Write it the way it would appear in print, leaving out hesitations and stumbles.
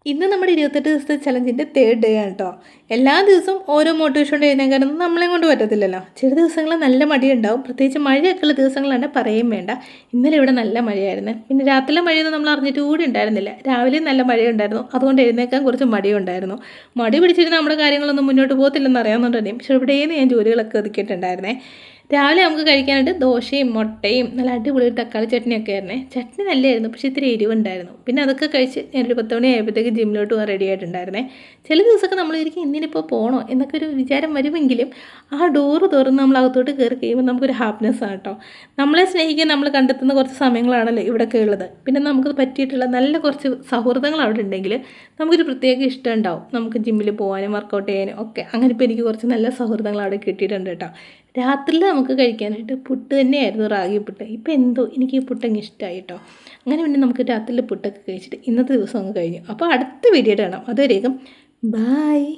ഇന്ന് നമ്മുടെ 28 ദിവസത്തെ ചലഞ്ചിൻ്റെ തേർഡ് ഡേ ആണ് കേട്ടോ. എല്ലാ ദിവസവും ഓരോ മോട്ടിവേഷൻ കൊണ്ട് എഴുന്നേക്കാനൊന്നും നമ്മളെ കൊണ്ട് പറ്റത്തില്ലല്ലോ. ചില ദിവസങ്ങൾ നല്ല മടിയുണ്ടാവും, പ്രത്യേകിച്ച് മഴയൊക്കെയുള്ള ദിവസങ്ങളാണ് പറയും വേണ്ട. ഇന്നലെ ഇവിടെ നല്ല മഴയായിരുന്നു. പിന്നെ രാത്രിയിലെ മഴയൊന്നും നമ്മൾ അറിഞ്ഞിട്ട് കൂടി ഉണ്ടായിരുന്നില്ല. രാവിലെയും നല്ല മഴയുണ്ടായിരുന്നു, അതുകൊണ്ട് എഴുന്നേക്കാൻ കുറച്ച് മടിയുണ്ടായിരുന്നു. മടി പിടിച്ചിരുന്ന നമ്മുടെ കാര്യങ്ങളൊന്നും മുന്നോട്ട് പോകത്തില്ലെന്ന് അറിയാവുന്നതുകൊണ്ട് തന്നെയും പക്ഷേ ഇവിടെയെന്ന് ഞാൻ ജോലികളൊക്കെ ഒതുക്കിയിട്ടുണ്ടായിരുന്നേ. രാവിലെ നമുക്ക് കഴിക്കാനായിട്ട് ദോശയും മുട്ടയും നല്ല അടിപൊളി തക്കാളി ചട്നിയൊക്കെ ആയിരുന്നേ. ചട്നി നല്ലതായിരുന്നു, പക്ഷേ ഇത്തിരി എരിവുണ്ടായിരുന്നു. പിന്നെ അതൊക്കെ കഴിച്ച് ഞാനൊരു 10 മണി ആയപ്പോഴത്തേക്ക് ജിമ്മിലോട്ട് പോകാൻ റെഡി ആയിട്ടുണ്ടായിരുന്നേ. ചില ദിവസമൊക്കെ നമ്മൾ ഇരിക്കും ഇന്നിനിപ്പോൾ പോകണോ എന്നൊക്കെ ഒരു വിചാരം വരുമെങ്കിലും ആ ഡോറ് തുറന്ന് നമ്മൾ അകത്തോട്ട് കയറി കഴിയുമ്പോൾ നമുക്കൊരു ഹാപ്പിനെസ് ആണ് കേട്ടോ. നമ്മളെ സ്നേഹിക്കാൻ നമ്മൾ കണ്ടെത്തുന്ന കുറച്ച് സമയങ്ങളാണല്ലോ ഇവിടെയൊക്കെ ഉള്ളത്. പിന്നെ നമുക്ക് പറ്റിയിട്ടുള്ള നല്ല കുറച്ച് സൗഹൃദങ്ങൾ അവിടെ ഉണ്ടെങ്കിൽ നമുക്കൊരു പ്രത്യേക ഇഷ്ടം ഉണ്ടാവും. നമുക്ക് ജിമ്മിൽ പോകാനും വർക്കൗട്ട് ചെയ്യാനും ഒക്കെ. അങ്ങനെ ഇപ്പോൾ എനിക്ക് കുറച്ച് നല്ല സൗഹൃദങ്ങൾ അവിടെ കിട്ടിയിട്ടുണ്ട് കേട്ടോ. രാത്രിയിൽ നമുക്ക് കഴിക്കാനായിട്ട് പുട്ട് തന്നെയായിരുന്നു, റാഗി പുട്ട്. ഇപ്പോൾ എന്തോ എനിക്ക് ഈ പുട്ടങ്ങ് ഇഷ്ടമായി കേട്ടോ. അങ്ങനെ പിന്നെ നമുക്ക് രാത്രിയിൽ പുട്ടൊക്കെ കഴിച്ചിട്ട് ഇന്നത്തെ ദിവസം അങ്ങ് കഴിഞ്ഞു. അപ്പോൾ അടുത്ത വീഡിയോ കാണാം. അതുവരേക്കും ബായ്.